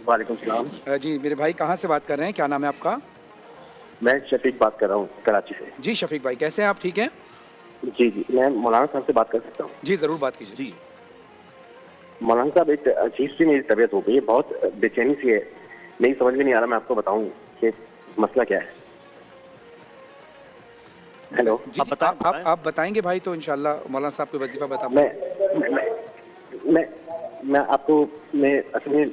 वालेकुम सलाम। जी मेरे भाई कहाँ से बात कर रहे हैं, क्या नाम है आपका? मैं शफीक बात कर रहा हूँ कराची से। जी शफीक भाई कैसे हैं आप, ठीक हैं? जी जी, मैं मौलाना साहब से बात कर सकता हूँ? जी ज़रूर बात कीजिए। जी मौलाना साहब, एक अजीब सी मेरी तबीयत हो गई है, बहुत बेचैनी सी है, नहीं समझ में नहीं आ रहा मैं आपको बताऊँ कि मसला क्या है। हेलो, जी आप बताएं। आप बताएंगे भाई तो इंशाल्लाह मौलाना साहब को वजीफा बता मैं मैं मैं आपको मैं असल में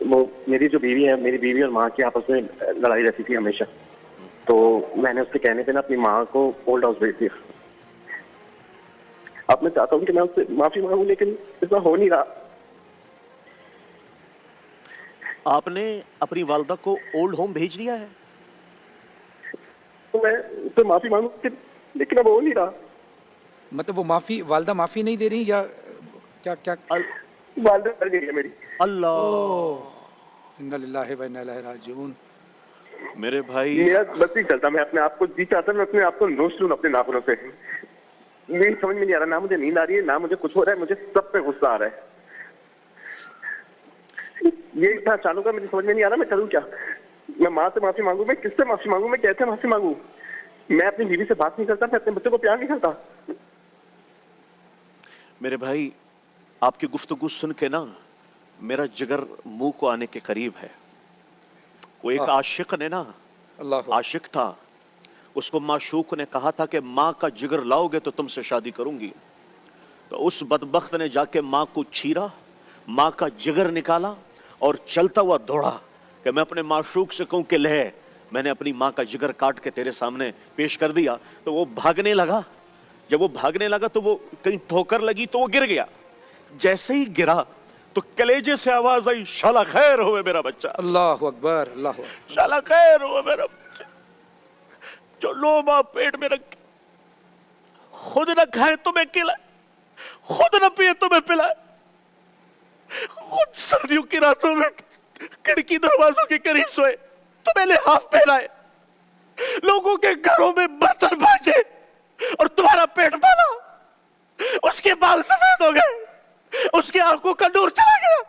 वो मेरी जो बीवी है, मेरी बीवी और माँ की आपस में लड़ाई रहती थी हमेशा, तो मैंने उसके कहने पे ना अपनी माँ को ओल्ड हाउस भेज दिया। अब मैं चाहता हूँ कि मैं उससे माफी मांगू, लेकिन ऐसा हो नहीं रहा। आपने अपनी वालदा को ओल्ड होम भेज दिया है? तो मैं उससे माफी मांगू, लेकिन अब हो नहीं रहा। मतलब वो माफ़ी वालदा माफ़ी नहीं दे रही या क्या क्या? वालदा मर गई है मेरी। अल्लाह, इन्ना लिल्लाहि व इन्ना इलैहि राजिऊन। मेरे भाई मेरा बस नहीं चलता, मैं अपने आप को जी चाहता, मैं अपने आप को नोच लूं अपने नाखूनों से। नहीं समझ में नहीं आ रहा, ना मुझे नींद आ रही है, ना मुझे कुछ हो रहा है, मुझे सब पे गुस्सा आ रहा है। ये इतना अचानक है, मुझे समझ में नहीं आ रहा मैं करूँ क्या। मैं माँ से माफी मांगू, मैं किससे माफी मांगू, मैं कैसे माफी मांगू। मैं अपनी बीवी से बात नहीं करता, मैं अपने बच्चों को प्यार नहीं करता। मेरे भाई, आपकी गुफ्तगू सुन के ना मेरा जिगर मुंह को आने के करीब है। वो एक आशिक ने ना, अल्लाह आशिक था, उसको माशूक ने कहा था कि माँ का जिगर लाओगे तो तुमसे शादी करूंगी। तो उस बदबख्त ने जाके माँ को छीरा, माँ का जिगर निकाला और चलता हुआ दौड़ा कि मैं अपने माशूक से कहूं कि ले, मैंने अपनी माँ का जिगर काट के तेरे सामने पेश कर दिया। तो वो भागने लगा। जब वो भागने लगा तो वो कहीं ठोकर लगी तो वो गिर गया। जैसे ही गिरा तो कलेजे से आवाज आई, शाला खैर होवे मेरा बच्चा, अल्लाह अकबर, अल्लाह अकबर। शाला खैर होवे मेरा बच्चा, जो लोमा पेट में रख खुद न खाए तुम्हें खिलाए, खुद न पिए तुम्हें पिलाए, खुद सर्दियों की रातों में खिड़की दरवाजों के करीब सोए, तुम्हें लिहाफ पहनाए, लोगों के घरों में बर्तन भांजे और तुम्हारा पेट पाला। उसके बाल सफेद हो गए, उसकी आंखों का नूर चला गया,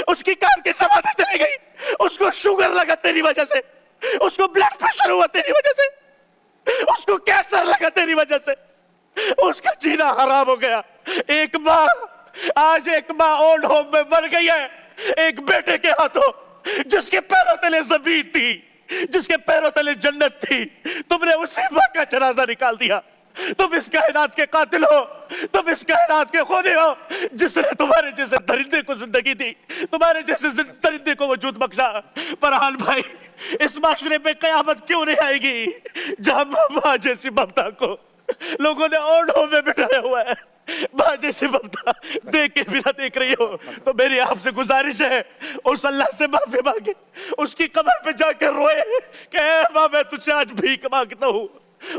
उसकी कान की समाधि चली गई, उसको शुगर लगा तेरी वजह से, उसको ब्लड प्रेशर हुआ तेरी वजह से, उसको कैंसर लगा तेरी वजह से, उसका जीना हराम हो गया। एक माँ, आज एक माँ ओल्ड होम में मर गई है, एक बेटे के हाथों, जिसके पैरों तले जमीन थी, जिसके पैरों तले जन्नत थी, तुमने उसी माँ का जनाजा निकाल दिया। तुम इस कायनात के कातिल हो, तुम इस कायनात के खूनी हो, जिसने तुम्हारे जैसे दरिंदे को जिंदगी दी, तुम्हारे जैसे दरिंदे को वजूद बख्शा। फरहान भाई, इस माशरे पे कयामत क्यों नहीं आएगी जहां माँ जैसी ममता को लोगों ने ओल्ड होम में बिठाया हुआ है। माँ जैसी ममता देख के भी ना देख रही हो तो मेरी आपसे गुजारिश है, उस अल्लाह से माफी मांगे, उसकी कब्र पे जाकर रोए कि ऐ माँ मैं तुझसे आज भीख मांगता हूँ,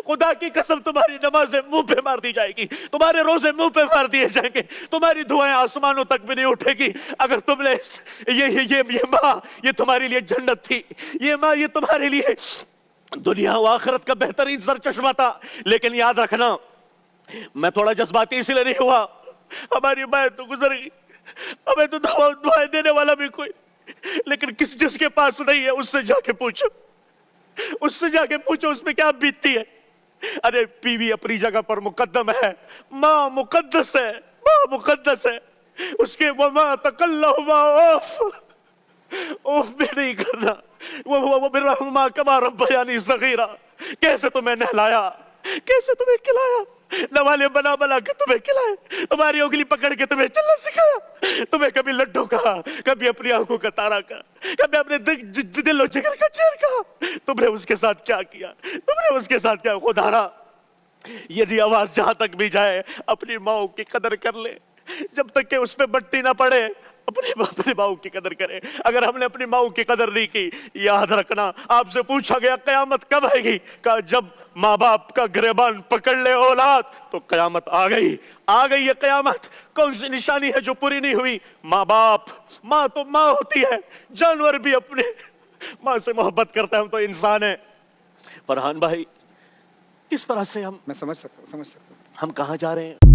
खुदा की कसम तुम्हारी नमाजें मुंह पे मार दी जाएगी, तुम्हारे रोजे मुंह पे मार दिए जाएंगे, तुम्हारी दुआएं आसमानों तक भी नहीं उठेगी अगर तुमने ये माँ ये तुम्हारे लिए जन्नत थी, ये माँ ये तुम्हारे लिए दुनिया व आखिरत का बेहतरीन सर चश्मा था। लेकिन याद रखना, मैं थोड़ा जज्बाती इसलिए नहीं हुआ, हमारी माँ तो गुजर गई, हमें तो दुआएं देने वाला भी कोई, लेकिन जिसके पास नहीं है उससे जाके पूछो, उससे जाके पूछो उसमें क्या बीतती है। अरे बीवी अपनी जगह पर मुकद्दम है, माँ मुकद्दस है, माँ मुकद्दस है, उसके वमा तकल्लहुमा ओफ भी नहीं करना। वो मेरा माँ कमा रब्बयानी सगीरा, कैसे तुम्हें नहलाया, कैसे तुम्हें खिलाया, नवाले बना बना के तुम्हें खिलाए, तुम्हारी उंगली पकड़ के तुम्हें चलना सिखाया, तुम्हें कभी लड्डू कहा, कभी अपनी आंखों का तारा कहा, कभी अपने दिल और जिगर का चैन कहा। तुमने उसके साथ क्या किया, तुमने उसके साथ क्या। खुदारा यदि आवाज जहां तक भी जाए अपनी माँ की कदर कर ले, जब तक के उस पे बट्टी ना पड़े अपनी माँ की कदर करें। अगर हमने अपनी माँ की कदर नहीं की, याद रखना आपसे पूछा गया कयामत कब आएगी, कहा जब माँ बाप का गिरबान पकड़ ले औलाद तो कयामत आ गई है कयामत। कौन सी निशानी है जो पूरी नहीं हुई? माँ बाप, माँ तो माँ होती है, जानवर भी अपने माँ से मोहब्बत करता है, हम तो इंसान है। फरहान भाई, किस तरह से मैं समझ सकता हूँ हम कहाँ जा रहे हैं?